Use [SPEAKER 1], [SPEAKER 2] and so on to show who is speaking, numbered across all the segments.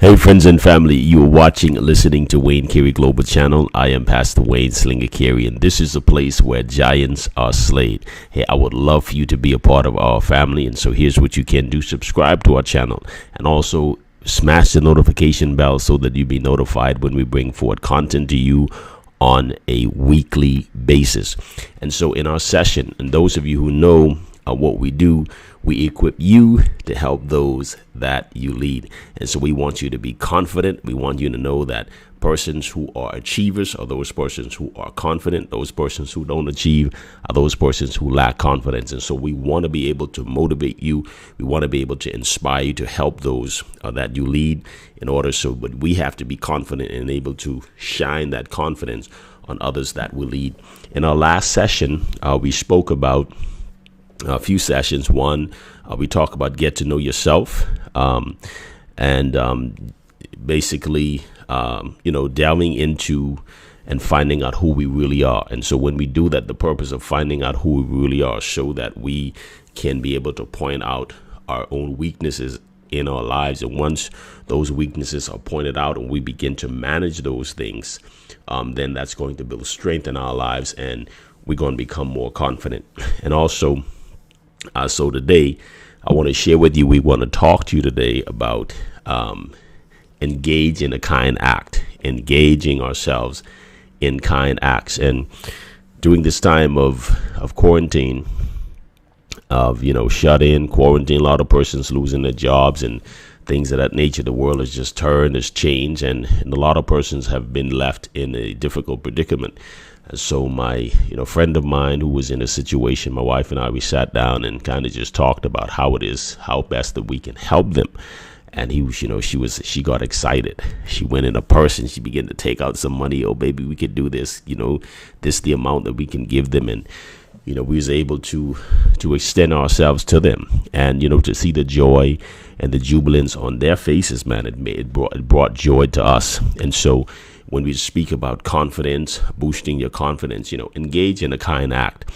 [SPEAKER 1] Hey friends and family, you are watching and listening to Wayne Carey Global Channel. I am Pastor Wayne Slinger Carey, and this is a place where giants are slayed. Hey, I would love for you to be a part of our family, and so here's what you can do. Subscribe to our channel and also smash the notification bell so that you be notified when we bring forward content to you on a weekly basis. And so in our session, and those of you who know what we do, we equip you to help those that you lead. And so we want you to be confident. We want you to know that persons who are achievers are those persons who are confident. Those persons who don't achieve are those persons who lack confidence. And so we want to be able to motivate you. We want to be able to inspire you to help those that you lead in order. But we have to be confident and able to shine that confidence on others that we lead. In our last session, we spoke about a few sessions. One, we talk about get to know yourself, and basically, delving into and finding out who we really are. And so when we do that, the purpose of finding out who we really are, so that we can be able to point out our own weaknesses in our lives. And once those weaknesses are pointed out and we begin to manage those things, then that's going to build strength in our lives, and we're going to become more confident. And also, so today, I want to share with you, we want to talk to you today about engage in a kind act, engaging ourselves in kind acts. And during this time of quarantine, of, shut in, quarantine, a lot of persons losing their jobs and things of that nature. The world has just turned, has changed, and a lot of persons have been left in a difficult predicament. So my, friend of mine who was in a situation, my wife and I, we sat down and kind of just talked about how best that we can help them. And he was, she got excited. She went in a purse and she began to take out some money. Oh, baby, we could do this, this the amount that we can give them. And, we was able to extend ourselves to them, and, to see the joy and the jubilance on their faces, man, it brought joy to us. And so when we speak about confidence, boosting your confidence, engage in a kind act.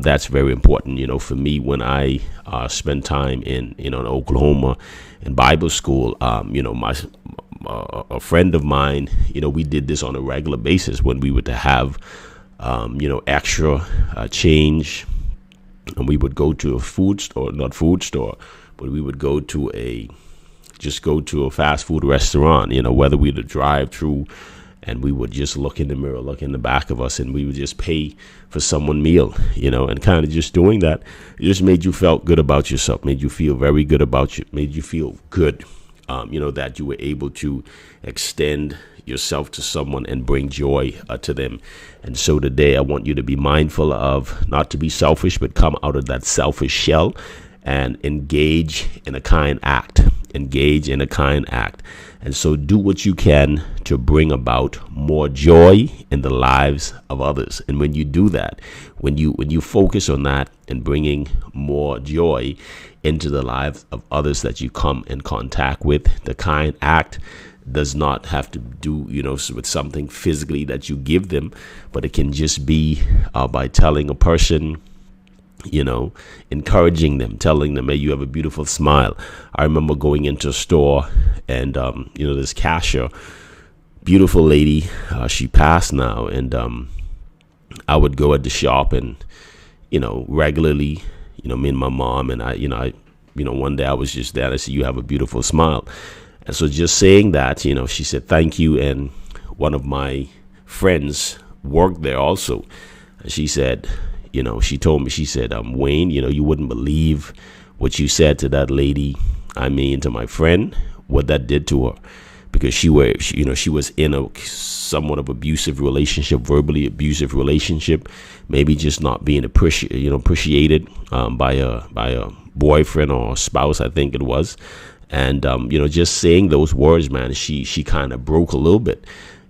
[SPEAKER 1] That's very important. For me, when I spend time in Oklahoma in Bible school, a friend of mine, we did this on a regular basis when we were to have, extra change, and we would go to a food store, not food store, but we would go to a fast food restaurant, whether we would drive through, and we would just look in the mirror, look in the back of us, and we would just pay for someone meal, and kind of just doing that, it just made you felt good about yourself, made you feel very good about you, made you feel good, that you were able to extend yourself to someone and bring joy to them. And so today I want you to be mindful of not to be selfish, but come out of that selfish shell and engage in a kind act. Engage in a kind act. And so do what you can to bring about more joy in the lives of others. And when you do that, when you focus on that and bringing more joy into the lives of others that you come in contact with, the kind act does not have to do, with something physically that you give them, but it can just be by telling a person, encouraging them, telling them, hey, you have a beautiful smile. I remember going into a store and, this cashier, beautiful lady, she passed now. And I would go at the shop and, regularly, me and my mom and I, one day I was just there and I said, you have a beautiful smile. And so just saying that, she said, thank you. And one of my friends worked there also. And she said, she told me, she said, Wayne, you wouldn't believe what you said to that lady. I mean, to my friend, what that did to her, because she was in a somewhat of abusive relationship, verbally abusive relationship, maybe just not being appreciated by a boyfriend or spouse, I think it was. And, just saying those words, man, she kind of broke a little bit,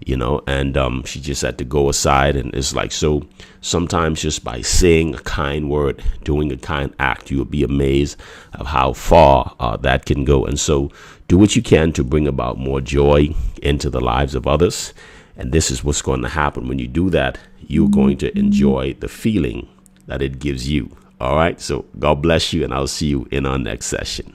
[SPEAKER 1] and she just had to go aside. And it's like, so sometimes just by saying a kind word, doing a kind act, you'll be amazed of how far that can go. And so do what you can to bring about more joy into the lives of others. And this is what's going to happen. When you do that, you're going to enjoy the feeling that it gives you. All right. So God bless you, and I'll see you in our next session.